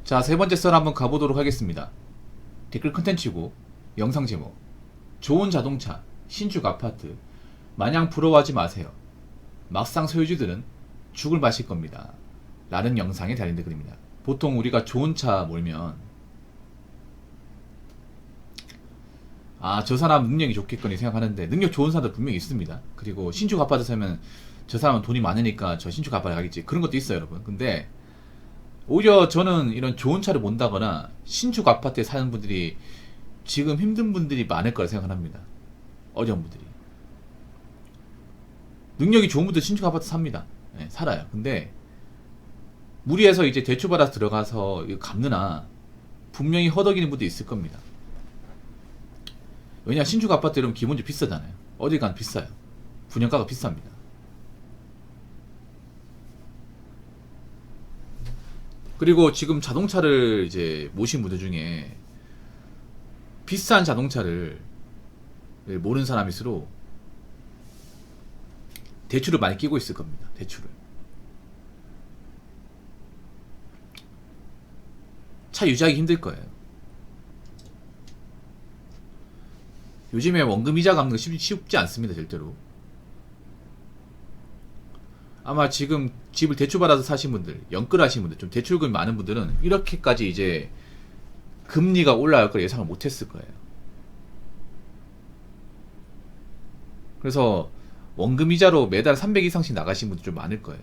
자, 세 번째 썰 한번 가보도록 하겠습니다. 댓글 컨텐츠고 영상 제목: 좋은 자동차, 신축 아파트 마냥 부러워하지 마세요. 막상 소유주들은 죽을 맛일 겁니다. 라는 영상에 달린 댓글입니다. 보통 우리가 좋은 차 몰면 저 사람 능력이 좋겠거니 생각하는데, 능력 좋은 사람도 분명히 있습니다. 그리고 신축 아파트 사면 저 사람은 돈이 많으니까 저 신축 아파트 가겠지, 그런 것도 있어요 여러분. 근데 오히려 저는 이런 좋은 차를 몬다거나 신축 아파트에 사는 분들이 지금 힘든 분들이 많을 거라 생각합니다. 어려운 분들이. 능력이 좋은 분들 신축 아파트 삽니다. 네, 살아요. 근데 무리해서 이제 대출받아서 들어가서 이거 갚느나 분명히 허덕이는 분도 있을 겁니다. 왜냐, 신축 아파트 여러분 기본적으로 비싸잖아요. 어디 가나 비싸요. 분양가가 비쌉니다. 그리고 지금 자동차를 이제 모신 분들 중에 비싼 자동차를 모르는 사람일수록 대출을 많이 끼고 있을 겁니다. 대출을. 차 유지하기 힘들 거예요. 요즘에 원금 이자 갚는 거 쉽지 않습니다. 절대로. 아마 지금 집을 대출받아서 사신 분들, 연끌 하신 분들, 좀 대출금이 많은 분들은 이렇게까지 이제 금리가 올라갈 걸 예상을 못했을 거예요. 그래서 원금 이자로 매달 300 이상씩 나가신 분들 좀 많을 거예요.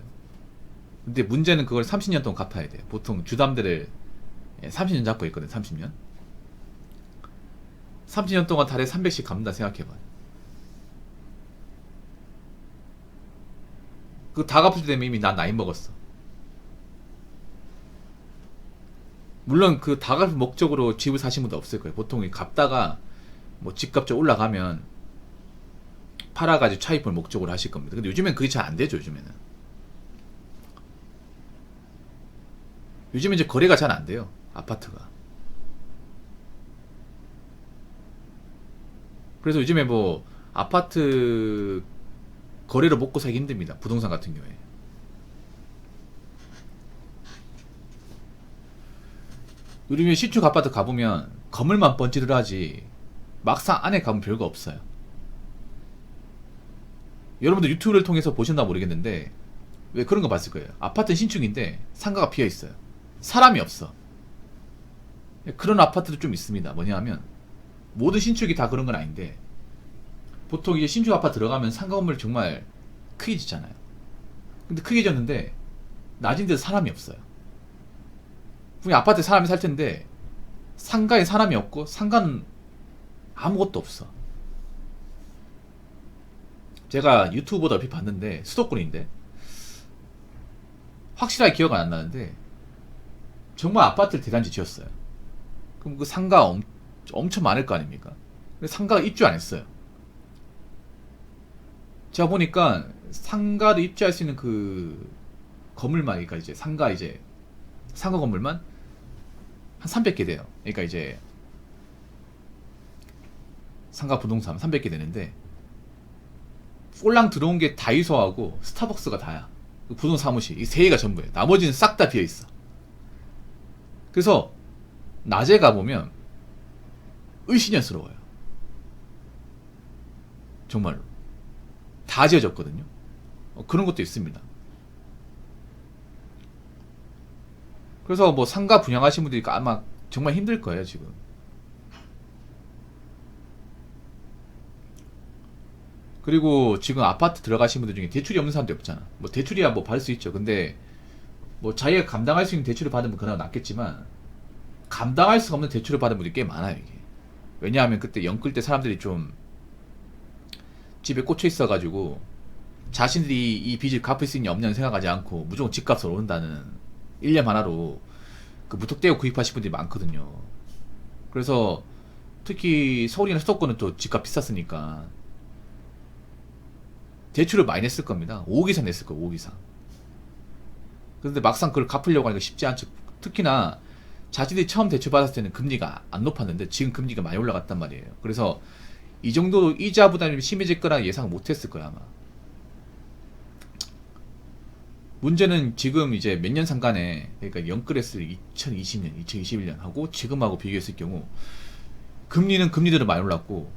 근데 문제는 그걸 30년 동안 갚아야 돼요. 보통 주담대를 30년 잡고 있거든요. 30년. 30년 동안 달에 300씩 갚는다 생각해봐요. 그 다 갚을 때 되면 이미 난 나이 먹었어. 물론 그 다 갚을 목적으로 집을 사신 분도 없을 거예요. 보통 갚다가 뭐 집값 좀 올라가면 팔아가지고 차입을 목적으로 하실 겁니다. 근데 요즘엔 그게 잘 안 되죠. 요즘엔 이제 거래가 잘 안 돼요. 아파트가. 그래서 요즘에 뭐 아파트 거래로 먹고 살기 힘듭니다. 부동산 같은 경우에. 요즘에 신축 아파트 가보면 건물만 번지르르 하지 막상 안에 가면 별거 없어요. 여러분들 유튜브를 통해서 보셨나 모르겠는데 왜 그런 거 봤을 거예요. 아파트는 신축인데 상가가 비어 있어요. 사람이 없어. 그런 아파트도 좀 있습니다. 뭐냐 하면 모든 신축이 다 그런 건 아닌데, 보통 이제 신축 아파트 들어가면 상가 건물 정말 크게 짓잖아요. 근데 크게 짓는데 낮은 데서 사람이 없어요. 분명 아파트에 사람이 살 텐데 상가에 사람이 없고 상가는 아무것도 없어. 제가 유튜브보다 얼핏 봤는데 수도권인데 확실하게 기억 안 나는데 정말 아파트를 대단지 지었어요. 그럼 그 상가 엄청 많을 거 아닙니까? 근데 상가가 입주 안 했어요. 제가 보니까 상가를 입주할 수 있는 그 건물만, 그러니까 이제 상가 건물만 한 300개 돼요. 그러니까 이제 상가 부동산 300개 되는데 꼴랑 들어온 게 다이소하고 스타벅스가 다야. 그 부동산 사무실 이 세 개가 전부예요. 나머지는 싹 다 비어 있어. 그래서 낮에 가보면 을씨년스러워요. 정말로. 다 지어졌거든요. 그런 것도 있습니다. 그래서 뭐 상가 분양하신 분들이 아마 정말 힘들 거예요 지금. 그리고 지금 아파트 들어가신 분들 중에 대출이 없는 사람도 없잖아. 뭐 대출이야 뭐 받을 수 있죠. 근데 뭐 자기가 감당할 수 있는 대출을 받으면 그나마 낫겠지만 감당할 수가 없는 대출을 받은 분들이 꽤 많아요 이게. 왜냐하면 그때 연끌 때 사람들이 좀 집에 꽂혀 있어가지고 자신들이 이 빚을 갚을 수 있냐 없냐는 생각하지 않고 무조건 집값을 오른다는 일념 하나로 그 무턱대고 구입하신 분들이 많거든요. 그래서 특히 서울이나 수도권은 또 집값 비쌌으니까 대출을 많이 냈을 겁니다. 5억 이상 냈을 거예요. 5억 이상. 그런데 막상 그걸 갚으려고 하니까 쉽지 않죠. 특히나 자신들이 처음 대출 받았을 때는 금리가 안 높았는데 지금 금리가 많이 올라갔단 말이에요. 그래서 이 정도로 이자 부담이 심해질 거라 예상 못했을 거야 아마. 문제는 지금 이제 몇 년 상간에, 그러니까 영끌했을 2020년, 2021년 하고 지금하고 비교했을 경우 금리는 금리대로 많이 올랐고,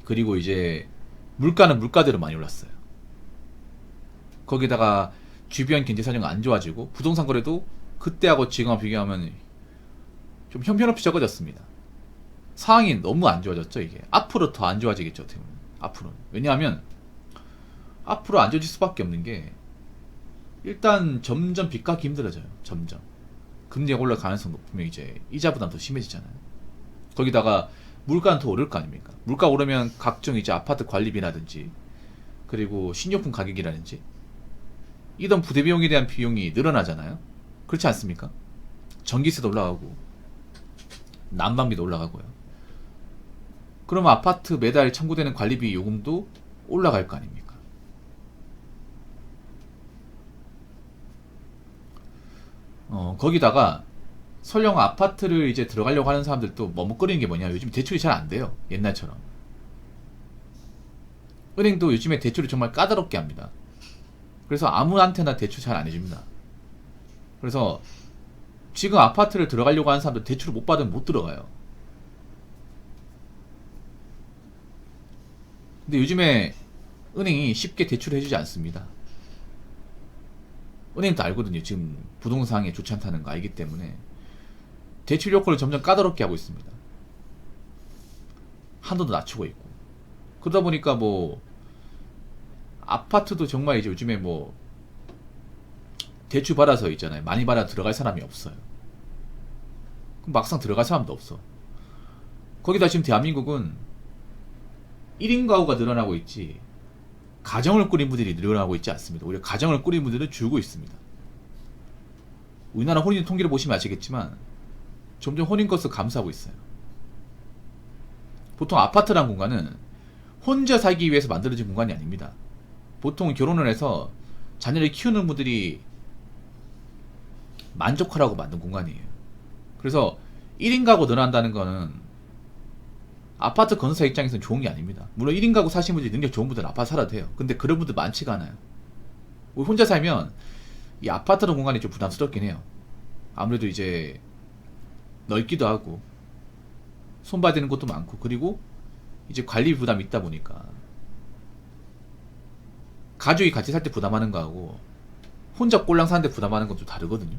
그리고 이제 물가는 물가대로 많이 올랐어요. 거기다가 주변 경제 사정이 안 좋아지고 부동산 거래도 그때하고 지금하고 비교하면 좀 형편없이 적어졌습니다. 상황이 너무 안 좋아졌죠. 이게 앞으로 더 안 좋아지겠죠. 어떻게 보면 앞으로. 왜냐하면 앞으로 안 좋아질 수밖에 없는 게, 일단 점점 빚 갚기 힘들어져요. 점점 금리가 올라갈 가능성 높으면 이제 이자 부담 더 심해지잖아요. 거기다가 물가는 더 오를 거 아닙니까? 물가 오르면 각종 이제 아파트 관리비라든지, 그리고 신용품 가격이라든지 이런 부대 비용에 대한 비용이 늘어나잖아요. 그렇지 않습니까? 전기세도 올라가고 난방비도 올라가고요. 그러면 아파트 매달 청구되는 관리비 요금도 올라갈 거 아닙니까? 거기다가 설령 아파트를 이제 들어가려고 하는 사람들도 머뭇거리는 게 뭐냐, 요즘 대출이 잘 안 돼요. 옛날처럼. 은행도 요즘에 대출을 정말 까다롭게 합니다. 그래서 아무한테나 대출 잘 안 해줍니다. 그래서 지금 아파트를 들어가려고 하는 사람들 대출을 못 받으면 못 들어가요. 근데 요즘에 은행이 쉽게 대출을 해주지 않습니다. 은행도 알거든요. 지금 부동산 상황에 좋지 않다는 거 알기 때문에 대출 요건을 점점 까다롭게 하고 있습니다. 한도도 낮추고 있고. 그러다 보니까 뭐 아파트도 정말 이제 요즘에 뭐 대출 받아서 있잖아요. 많이 받아 들어갈 사람이 없어요. 그럼 막상 들어갈 사람도 없어. 거기다 지금 대한민국은 1인 가구가 늘어나고 있지 가정을 꾸린 분들이 늘어나고 있지 않습니다. 오히려 가정을 꾸린 분들은 줄고 있습니다. 우리나라 혼인 통계를 보시면 아시겠지만 점점 혼인 건수 감소하고 있어요. 보통 아파트라는 공간은 혼자 살기 위해서 만들어진 공간이 아닙니다. 보통 결혼을 해서 자녀를 키우는 분들이 만족하라고 만든 공간이에요. 그래서 1인 가구 늘어난다는 거는 아파트 건설사 입장에서는 좋은 게 아닙니다. 물론 1인 가구 사시는 분들이 능력 좋은 분들은 아파트 살아도 돼요. 근데 그런 분들 많지가 않아요. 혼자 살면 이 아파트라는 공간이 좀 부담스럽긴 해요. 아무래도 이제 넓기도 하고 손봐야 되는 것도 많고, 그리고 이제 관리 부담이 있다 보니까 가족이 같이 살 때 부담하는 거하고 혼자 꼴랑 사는데 부담하는 건 좀 다르거든요.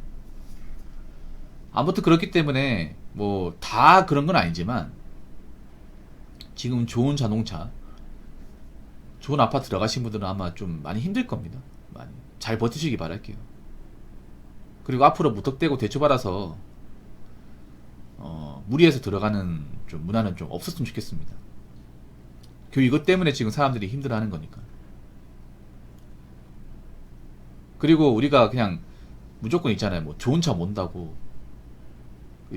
아무튼 그렇기 때문에 뭐 다 그런 건 아니지만 지금 좋은 자동차, 좋은 아파트 들어가신 분들은 아마 좀 많이 힘들 겁니다. 많이 잘 버티시기 바랄게요. 그리고 앞으로 무턱대고 대출받아서 무리해서 들어가는 좀 문화는 좀 없었으면 좋겠습니다. 결국 이것 때문에 지금 사람들이 힘들어하는 거니까. 그리고 우리가 그냥 무조건 있잖아요. 뭐 좋은 차 몬다고,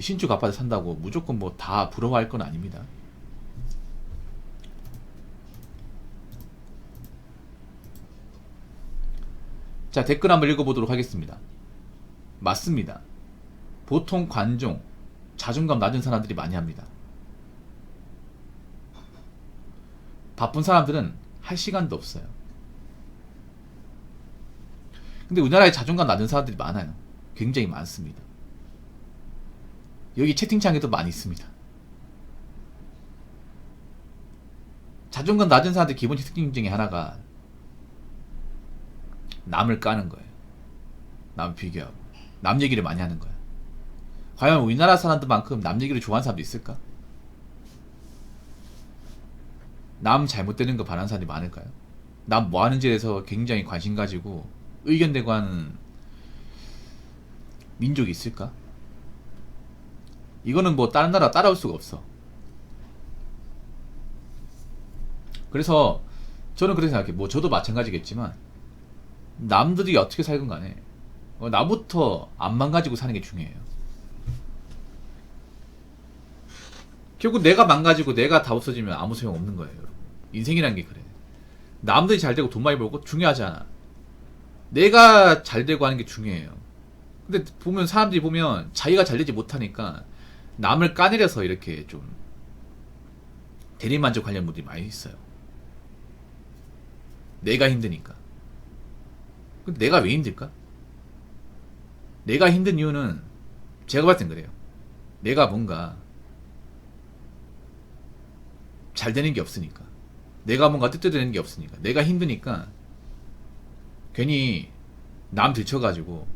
신축 아파트 산다고 무조건 뭐 다 부러워할 건 아닙니다. 자, 댓글 한번 읽어보도록 하겠습니다. 맞습니다. 보통 관종, 자존감 낮은 사람들이 많이 합니다. 바쁜 사람들은 할 시간도 없어요. 근데 우리나라에 자존감 낮은 사람들이 많아요. 굉장히 많습니다. 여기 채팅창에도 많이 있습니다. 자존감 낮은 사람들 기본적 특징 중에 하나가 남을 까는 거예요. 남 비교하고 남 얘기를 많이 하는 거예요. 과연 우리나라 사람들만큼 남 얘기를 좋아하는 사람도 있을까? 남 잘못되는 거 바라는 사람이 많을까요? 남 뭐 하는지에 대해서 굉장히 관심 가지고 의견 내고 하는 민족이 있을까? 이거는 뭐 다른 나라 따라올 수가 없어. 그래서 저는 그렇게 생각해요. 뭐 저도 마찬가지겠지만 남들이 어떻게 살건 간에 나부터 안 망가지고 사는 게 중요해요. 결국 내가 망가지고 내가 다 없어지면 아무 소용 없는 거예요, 여러분. 인생이란 게 그래. 남들이 잘 되고 돈 많이 벌고 중요하지 않아. 내가 잘 되고 하는 게 중요해요. 근데 보면 사람들이 보면 자기가 잘 되지 못하니까 남을 까내려서 이렇게 좀 대리만족하려는 분들이 많이 있어요. 내가 힘드니까. 근데 내가 왜 힘들까? 내가 힘든 이유는 제가 봤을 땐 그래요. 내가 뭔가 잘 되는 게 없으니까. 내가 뭔가 뜻대로 되는 게 없으니까. 내가 힘드니까 괜히 남 들쳐가지고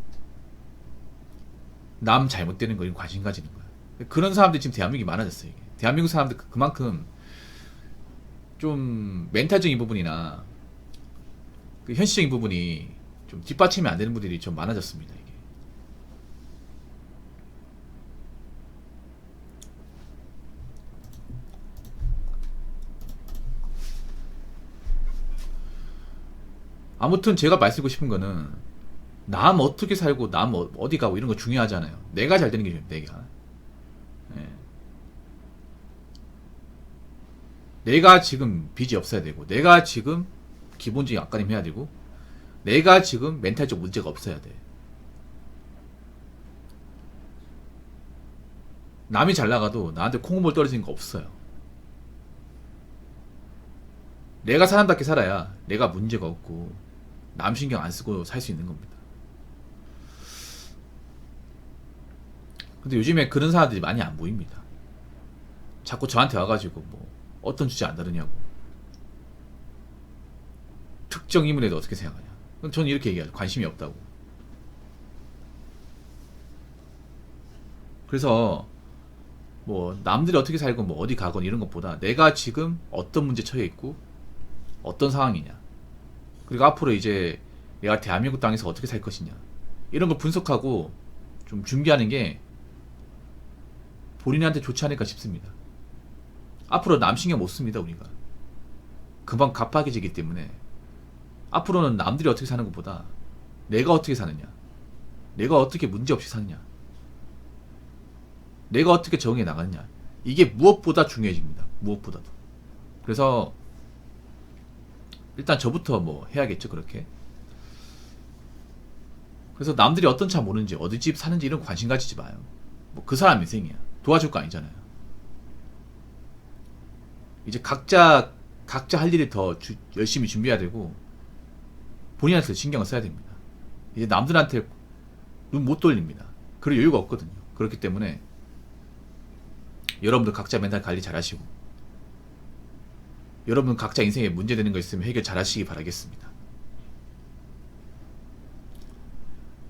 남 잘못되는 거에 관심 가지는 거야. 그런 사람들이 지금 대한민국이 많아졌어요. 이게. 대한민국 사람들 그만큼 좀 멘탈적인 부분이나 그 현실적인 부분이 좀 뒷받침이 안 되는 분들이 좀 많아졌습니다. 이게. 아무튼 제가 말씀드리고 싶은 거는 남 어떻게 살고 남 어디 가고 이런 거 중요하잖아요. 내가 잘 되는 게 중요해요. 내가. 예. 내가 지금 빚이 없어야 되고, 내가 지금 기본적인 앞가림 해야 되고, 내가 지금 멘탈적 문제가 없어야 돼. 남이 잘 나가도 나한테 콩고물 떨어지는 거 없어요. 내가 사람답게 살아야 내가 문제가 없고 남 신경 안 쓰고 살 수 있는 겁니다. 근데 요즘에 그런 사람들이 많이 안 보입니다. 자꾸 저한테 와가지고 뭐 어떤 주제 안 다루냐고, 특정 인물에 대해 어떻게 생각하냐. 그럼 저는 이렇게 얘기해요. 관심이 없다고. 그래서 뭐 남들이 어떻게 살고 뭐 어디 가건 이런 것보다 내가 지금 어떤 문제 처해 있고 어떤 상황이냐, 그리고 앞으로 이제 내가 대한민국 땅에서 어떻게 살 것이냐, 이런 걸 분석하고 좀 준비하는 게 본인한테 좋지 않을까 싶습니다. 앞으로 남 신경 못 씁니다. 우리가 금방 갑박해지기 때문에 앞으로는 남들이 어떻게 사는 것보다 내가 어떻게 사느냐, 내가 어떻게 문제없이 사느냐, 내가 어떻게 적응해 나가느냐, 이게 무엇보다 중요해집니다. 무엇보다도. 그래서 일단 저부터 뭐 해야겠죠. 그렇게. 그래서 남들이 어떤 차 모르는지 어디 집 사는지 이런 거 관심 가지지 마요. 뭐 그 사람 인생이야. 도와줄 거 아니잖아요. 이제 각자 할 일을 더 열심히 준비해야 되고 본인한테 신경을 써야 됩니다. 이제 남들한테 눈 못 돌립니다. 그럴 여유가 없거든요. 그렇기 때문에 여러분들 각자 멘탈 관리 잘 하시고, 여러분 각자 인생에 문제되는 거 있으면 해결 잘 하시기 바라겠습니다.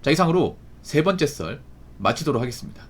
자, 이상으로 세 번째 썰 마치도록 하겠습니다.